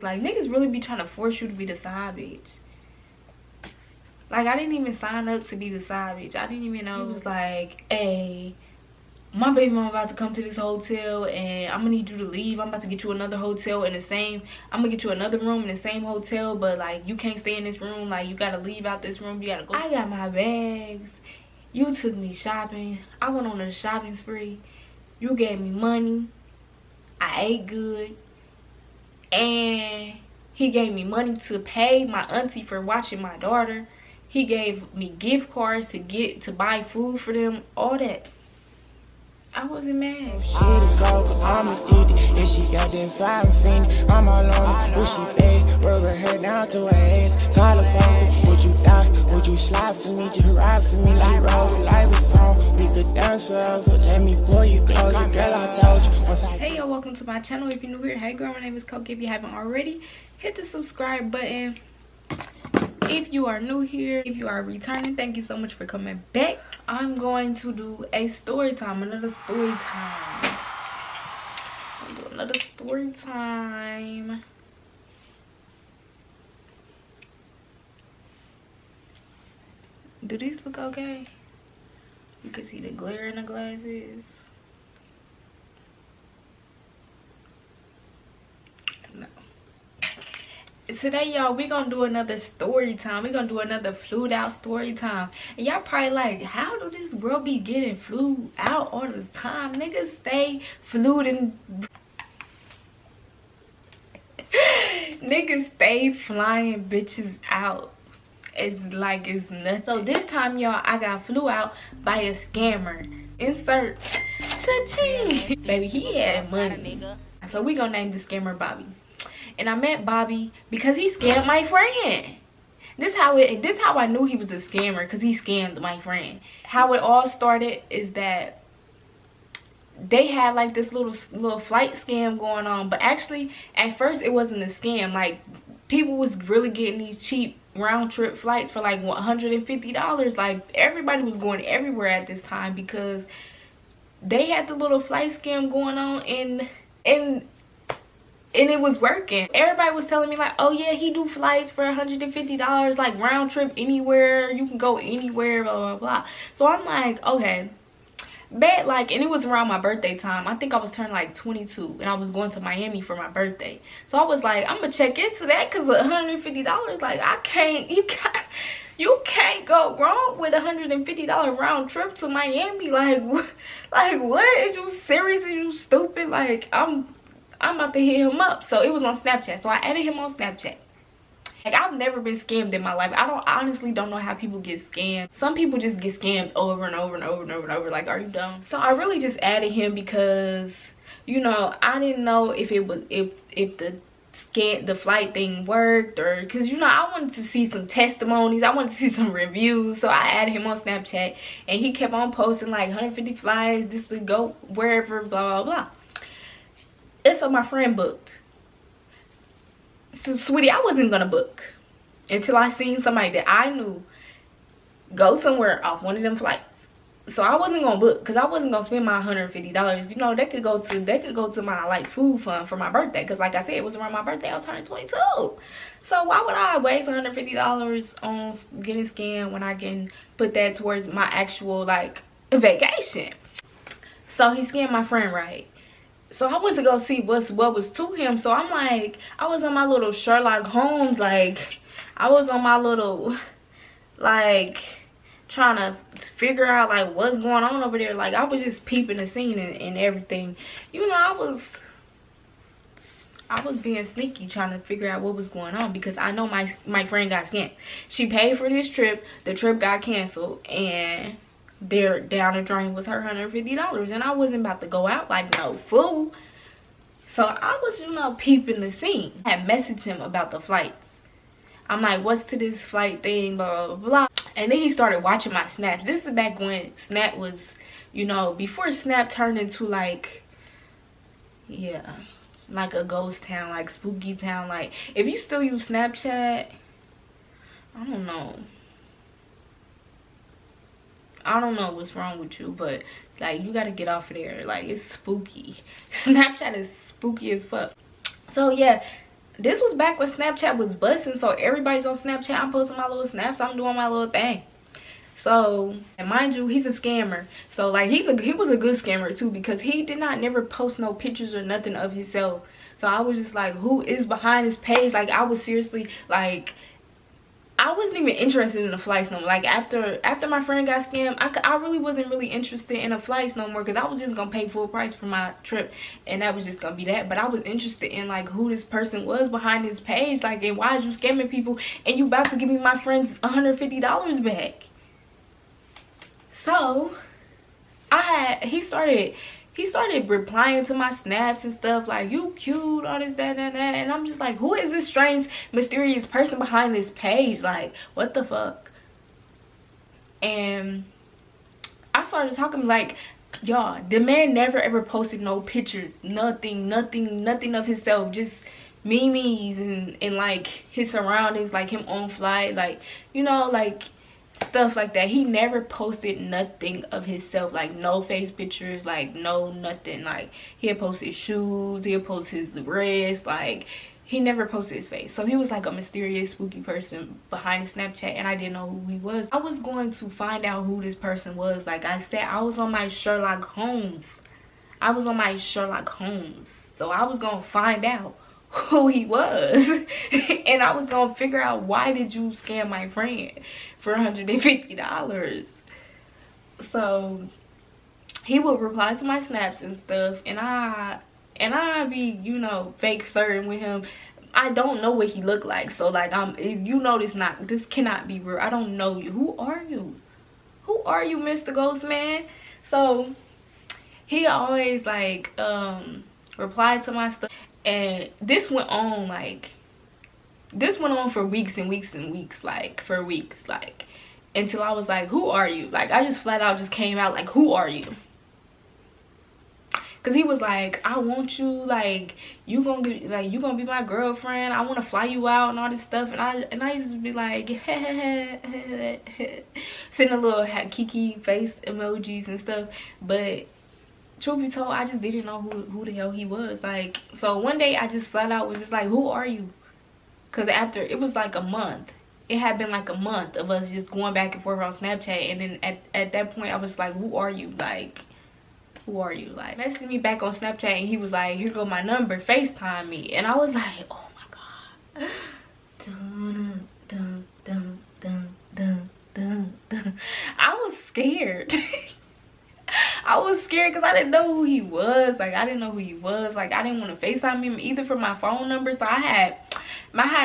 Like, niggas really be trying to force you to be the side bitch. Like, I didn't even sign up to be the side bitch. I didn't even know it was like, hey, my baby mama about to come to this hotel and I'm gonna need you to leave. I'm about to get you another hotel in the same, I'm gonna get you another room in the same hotel, but like, you can't stay in this room. Like, you gotta leave out this room. You gotta go. I got my bags. You took me shopping. I went on a shopping spree. You gave me money. I ate good. And he gave me money to pay my auntie for watching my daughter. He gave me gift cards to buy food for them. All that. I wasn't mad. She the Coca, I'm addicted. And she got that fire and fiend. I'm all on it. Would she pay? Rubber her down to her ass. Call up on me. Would you die? Would you slide for me? Just ride for me like road. Life is song. We could dance forever. Let me pull you closer. Girl, I told you. Hey y'all, welcome to my channel. If you're new here, hey girl, my name is Coca. If you haven't already, hit the subscribe button. If you are new here, if you are returning, thank you so much for coming back. I'm going to do a story time, another story time. I'll do another story time. Do these look okay? You can see the glare in the glasses. No. Today, y'all, we're gonna do another story time. We're gonna do another flued out story time. And y'all probably like, how do this girl be getting flued out all the time? Niggas stay flued and niggas stay flying bitches out. It's like it's nuts. So this time, y'all, I got flew out by a scammer. Insert cha-ching. Baby, he had money. So we gonna name the scammer Bobby. And I met Bobby because he scammed my friend. This how I knew he was a scammer, because he scammed my friend. How it all started is that they had like this little flight scam going on, but actually at first it wasn't a scam. Like, people was really getting these cheap round trip flights for like $150. Like, everybody was going everywhere at this time because they had the little flight scam going on, and it was working. Everybody was telling me like, oh yeah, he do flights for $150, like round trip anywhere, you can go anywhere, blah blah blah. So I'm like, okay, bet. Like, and it was around my birthday time. I think I was turning like 22 and I was going to Miami for my birthday. So I was like, I'm gonna check into that, because $150, like, you can't go wrong with $150 round trip to Miami. Like what? Is you serious? Is you stupid? Like, I'm about to hit him up. So it was on Snapchat. So I added him on Snapchat. Like, I've never been scammed in my life. I honestly don't know how people get scammed. Some people just get scammed over and over and over and over and over. Like, are you dumb? So I really just added him because, you know, I didn't know if it was if the flight thing worked, or because, you know, I wanted to see some testimonies. I wanted to see some reviews. So I added him on Snapchat, and he kept on posting like 150 flights. This would go wherever, blah blah blah. And so my friend booked. So, sweetie, I wasn't gonna book until I seen somebody that I knew go somewhere off one of them flights. So I wasn't gonna book because I wasn't gonna spend my $150. You know, they could go to my like food fund for my birthday, because like I said, it was around my birthday. I was turning 22. So why would I waste $150 on getting scammed when I can put that towards my actual like vacation? So he scammed my friend, right? So I went to go see what was to him. So I'm like, I was on my little Sherlock Holmes, like, I was on my little, like, trying to figure out like what's going on over there. Like, I was just peeping the scene and everything. You know, I was being sneaky, trying to figure out what was going on, because I know my friend got scammed. She paid for this trip. The trip got canceled, and there down the drain was her $150, and I wasn't about to go out like no fool. So I was, you know, peeping the scene. I had messaged him about the flights. I'm like, what's to this flight thing, blah blah blah. And then he started watching my snaps. This is back when Snap was, you know, before Snap turned into like, yeah, like a ghost town, like spooky town. Like, if you still use Snapchat, I don't know what's wrong with you, but like, you gotta get off of there. Like, it's spooky. Snapchat is spooky as fuck. So yeah, this was back when Snapchat was busting, so everybody's on Snapchat. I'm posting my little snaps, I'm doing my little thing. So, and mind you, he's a scammer. So like he was a good scammer too, because he did not never post no pictures or nothing of himself. So I was just like, who is behind his page? Like I was seriously like, I wasn't even interested in the flights no more. Like after my friend got scammed, I really wasn't really interested in the flights no more, because I was just gonna pay full price for my trip, and that was just gonna be that. But I was interested in like who this person was behind his page, like, and why is you scamming people and you about to give me my friends $150 back? So he started replying to my snaps and stuff like, you cute, all this, that, and I'm just like, who is this strange mysterious person behind this page? Like, what the fuck? And I started talking like, y'all, the man never ever posted no pictures, nothing of himself, just memes and like his surroundings, like him on flight, like, you know, like stuff like that. He never posted nothing of himself, like no face pictures, like no nothing. Like he'll post his shoes, he'll post his wrist, like he never posted his face. So he was like a mysterious spooky person behind his Snapchat, and I didn't know who he was. I was going to find out who this person was. Like I said, I was on my Sherlock Holmes. So I was gonna find out who he was and I was gonna figure out, why did you scam my friend for $150? So he would reply to my snaps and stuff, and I be, you know, fake flirting with him. I don't know what he looked like, so like you know, this cannot be real. I don't know you. Who are you, Mr. Ghostman? So he always like replied to my stuff. And this went on for weeks and weeks and weeks, like for weeks, like until I was like, who are you? Like I just flat out just came out like, who are you? Because he was like, I want you, like you gonna be my girlfriend, I want to fly you out and all this stuff. And I used to be like, sending a little kiki face emojis and stuff. But truth be told, I just didn't know who the hell he was. Like, so one day I just flat out was just like, who are you? Because after, it was like a month. It had been like a month of us just going back and forth on Snapchat. And then at that point, I was like, who are you? Like, who are you? Like, messaging me back on Snapchat, and he was like, here go my number, FaceTime me. And I was like, oh my God. Dun, dun, dun, dun, dun, dun, dun. I was scared. I was scared because I didn't know who he was. Like, I didn't know who he was. Like, I didn't want to FaceTime him either for my phone number. So I had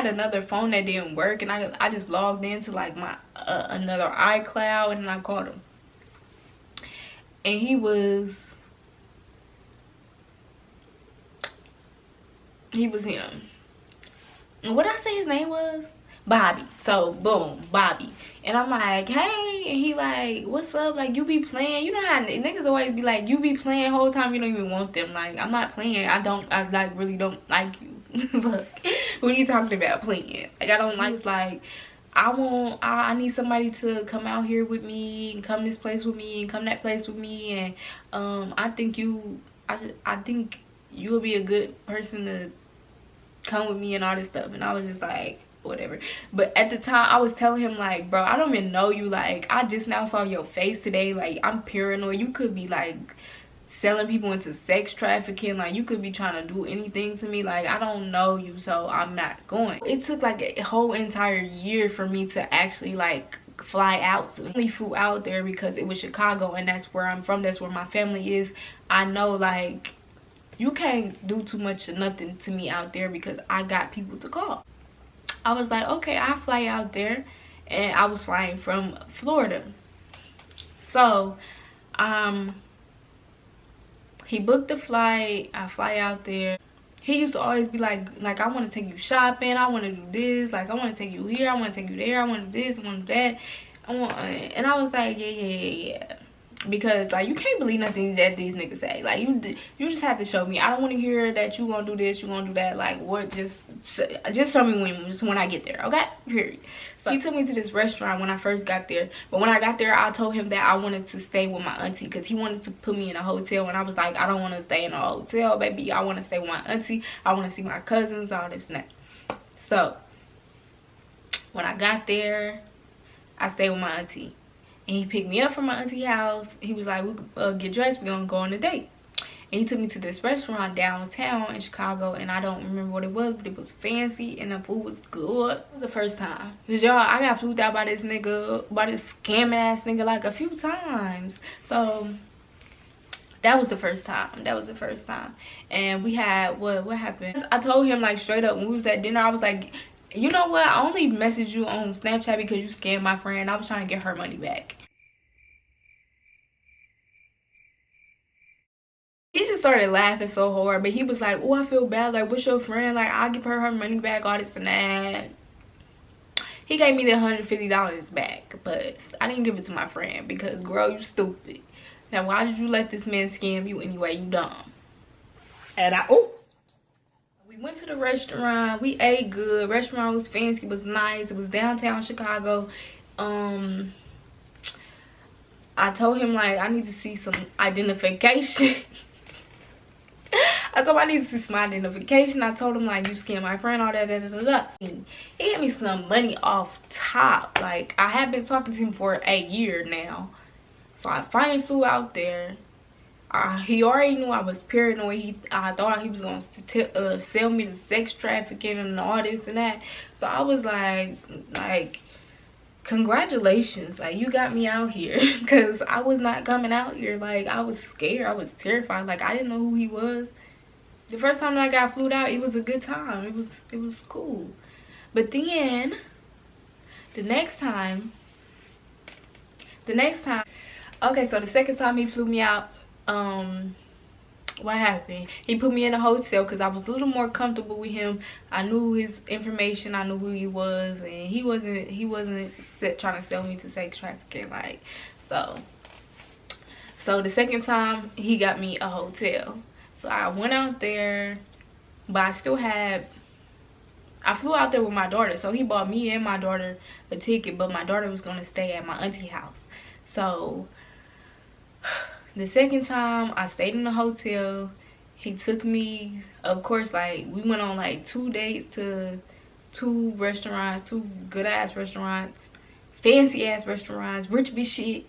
another phone that didn't work, and I just logged into like my another iCloud, and then I called him. And he was him. And what did I say his name was? Bobby. So boom, Bobby. And I'm like, hey, and he like, what's up? Like, you be playing. You know how niggas always be like, you be playing the whole time, you don't even want them. Like, I'm not playing. I like really don't like you. But what are you talking about playing? Like, I don't like. It's like, I need somebody to come out here with me and come this place with me and come that place with me, and I think you'll be a good person to come with me and all this stuff. And I was just like, whatever. But at the time, I was telling him like, bro, I don't even know you. Like, I just now saw your face today. Like, I'm paranoid. You could be like selling people into sex trafficking. Like, you could be trying to do anything to me. Like, I don't know you, so I'm not going. It took like a whole entire year for me to actually like fly out. So I only flew out there because it was Chicago, and that's where I'm from. That's where my family is. I know, like, you can't do too much of nothing to me out there because I got people to call. I was like, okay, I'll fly out there. And I was flying from Florida. So, he booked the flight. I fly out there. He used to always be like, I want to take you shopping. I want to do this. Like, I want to take you here. I want to take you there. I want to do this. I want to do that. And I was like, yeah. Because, like, you can't believe nothing that these niggas say. Like, you just have to show me. I don't want to hear that you gonna do this, you gonna do that. Like, what? Just show me when I get there, okay? Period. So he took me to this restaurant when I first got there. But when I got there, I told him that I wanted to stay with my auntie because he wanted to put me in a hotel. And I was like, I don't want to stay in a hotel, baby. I want to stay with my auntie. I want to see my cousins, all this and that. So when I got there, I stayed with my auntie, and he picked me up from my auntie house. He was like, we could get dressed, we're gonna go on a date. And he took me to this restaurant downtown in Chicago, and I don't remember what it was, but it was fancy and the food was good. It was the first time, because y'all, I got flued out by this nigga, by this scamming ass nigga, like a few times. So that was the first time. That was the first time. And we had, what happened? I told him, like, straight up when we was at dinner, I was like, you know what, I only messaged you on Snapchat because you scammed my friend. I was trying to get her money back. He just started laughing so hard, but he was like, oh, I feel bad, like, what's your friend, like, I'll give her money back, all this and that. He gave me the $150 back, but I didn't give it to my friend because, girl, you stupid. Now, why did you let this man scam you anyway? You dumb. And we went to the restaurant. We ate good. Restaurant was fancy. It was nice. It was downtown Chicago. I told him, like, I need to see some identification. I told him I need to see some identification. I told him, like, you scammed my friend, all that, He gave me some money off top. Like, I have been talking to him for a year now. So I finally flew out there. He already knew I was paranoid. I thought he was going to sell me to sex trafficking and all this and that. So I was like, congratulations, like, you got me out here. Because I was not coming out here. Like, I was scared. I was terrified. Like, I didn't know who he was. The first time that I got flued out, it was a good time. It was cool. But then the next time, okay, so the second time he flew me out, what happened? He put me in a hotel because I was a little more comfortable with him. I knew his information. I knew who he was, and he wasn't trying to sell me to sex trafficking. Like, so the second time he got me a hotel. So I went out there, but I flew out there with my daughter. So he bought me and my daughter a ticket, but my daughter was gonna stay at my auntie house. So the second time I stayed in the hotel, he took me, of course, like, we went on like 2 dates to 2 restaurants, 2 good ass restaurants, fancy ass restaurants, rich bitch shit.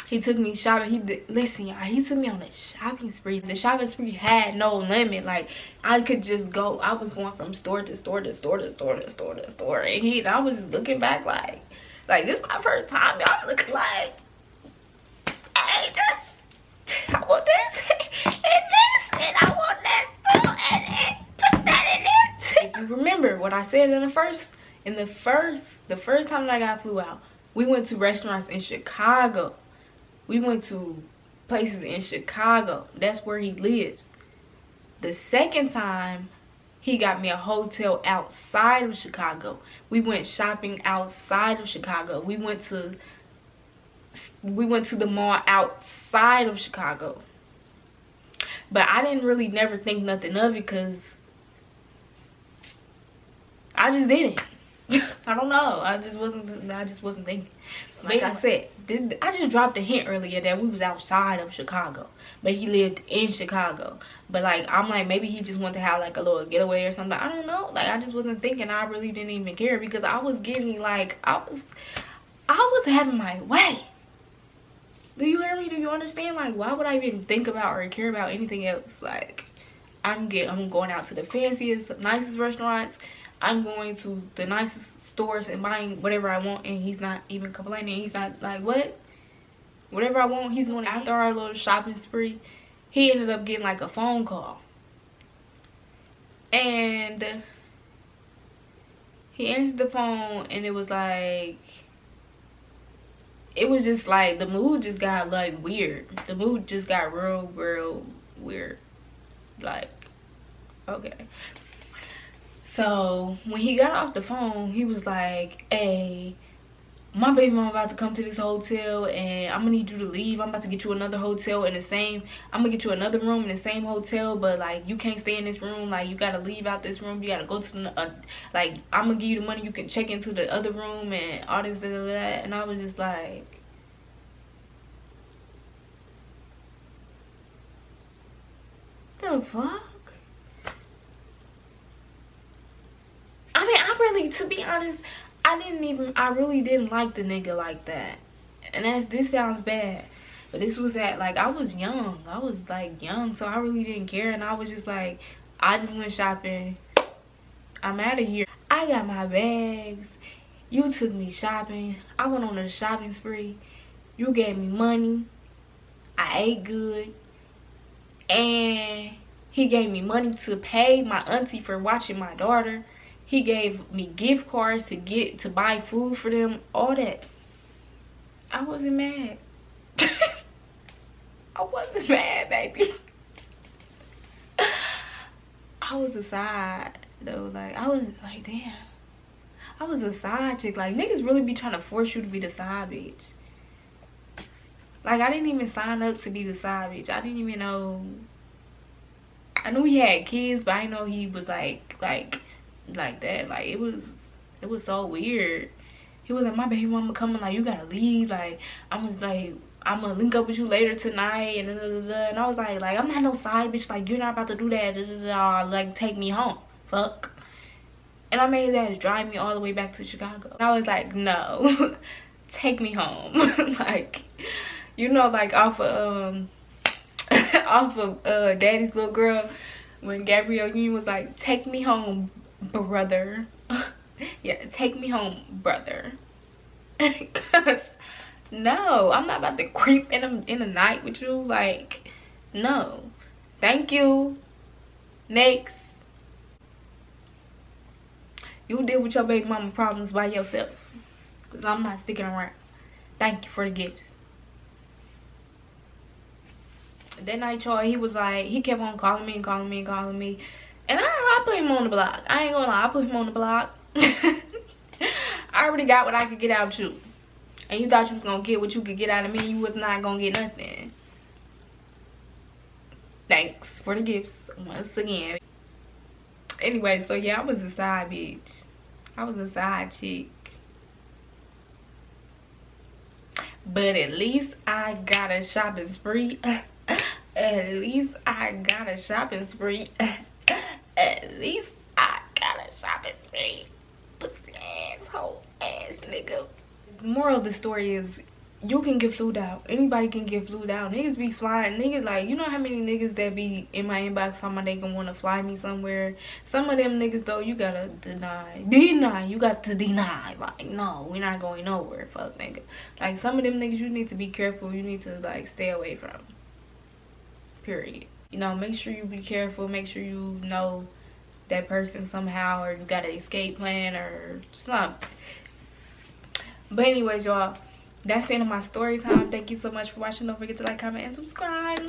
He took me shopping. Listen, y'all, he took me on a shopping spree. The shopping spree had no limit. Like, I could just go. I was going from store to store to store to store to store to store, and I was just looking back like this is my first time. Y'all looking like, hey, just I want this and this, and I want that too, and put that in there too. If you remember what I said the first time that I got flew out, we went to restaurants in Chicago. We went to places in Chicago. That's where he lives. The second time, he got me a hotel outside of Chicago. We went shopping outside of Chicago. We went to the mall outside of Chicago. But I didn't really never think nothing of it because I just didn't. I don't know. I just wasn't thinking. Like I said, I just dropped a hint earlier that we was outside of Chicago, but he lived in Chicago. But like, I'm like, maybe he just wanted to have like a little getaway or something. I don't know. Like, I just wasn't thinking. I really didn't even care because I was getting like, I was having my way. Do you hear me? Do you understand? Like, why would I even think about or care about anything else? Like, I'm going out to the fanciest, nicest restaurants. I'm going to the nicest stores and buying whatever I want, and he's not even complaining. He's not like, what? Whatever I want, he's going. After our little shopping spree, he ended up getting like a phone call. And he answered the phone, and it was like, it was just like, the mood just got like weird. The mood just got real weird. Like, okay. So when he got off the phone, he was like, hey, my baby mama about to come to this hotel and I'm gonna need you to leave. I'm about to get you another hotel in the same, I'm gonna get you another room in the same hotel, but like, you can't stay in this room. Like, you gotta leave out this room. You gotta go to the, like, I'm gonna give you the money. You can check into the other room and all this and that. And I was just like, the fuck? really, to be honest, I really didn't like the nigga like that. And this sounds bad, but this was at, like, I was young. I was, like, young, so I really didn't care. And I was just like, I just went shopping. I'm out of here. I got my bags. You took me shopping. I went on a shopping spree. You gave me money. I ate good. And he gave me money to pay my auntie for watching my daughter. He gave me gift cards to buy food for them. All that. I wasn't mad. I wasn't mad, baby. I was a side though. Like, I was like, damn. I was a side chick. Like, niggas really be trying to force you to be the side bitch. Like, I didn't even sign up to be the side bitch. I didn't even know. I knew he had kids, but I didn't know he was like that. Like, it was so weird. He was like, my baby mama coming, like, you gotta leave. Like, I was like, I'm gonna link up with you later tonight, and and I was like, I'm not no side bitch. Like, you're not about to do that. Like, take me home. Fuck. And I made that drive me all the way back to Chicago. And I was like, no, take me home. Like, you know, like off of Daddy's Little Girl, when Gabrielle Union was like, take me home, brother. Yeah, take me home, brother. Cause no, I'm not about to creep in the night with you. Like, no, thank you. Next. You deal with your baby mama problems by yourself, because I'm not sticking around. Thank you for the gifts. That night, y'all, he was like, he kept on calling me. And I put him on the block. I ain't gonna lie, I put him on the block. I already got what I could get out of you. And you thought you was gonna get what you could get out of me. You was not gonna get nothing. Thanks for the gifts once again. Anyway, so yeah, I was a side bitch. I was a side chick. But at least I got a shopping spree. At least I got a shopping spree. At least I got a shopping spree. Pussy asshole ass nigga. The moral of the story is, you can get flued out. Anybody can get flued out. Niggas be flying. Niggas, like, you know how many niggas that be in my inbox talking about they gonna want to fly me somewhere. Some of them niggas, though, you gotta deny. You got to deny. Like, no, we're not going nowhere. Fuck, nigga. Like, some of them niggas, you need to be careful. You need to, like, stay away from. Period. You know, make sure you be careful. Make sure you know that person somehow, or you got an escape plan or something. But anyways, y'all, that's the end of my story time. Thank you so much for watching. Don't forget to like, comment, and subscribe.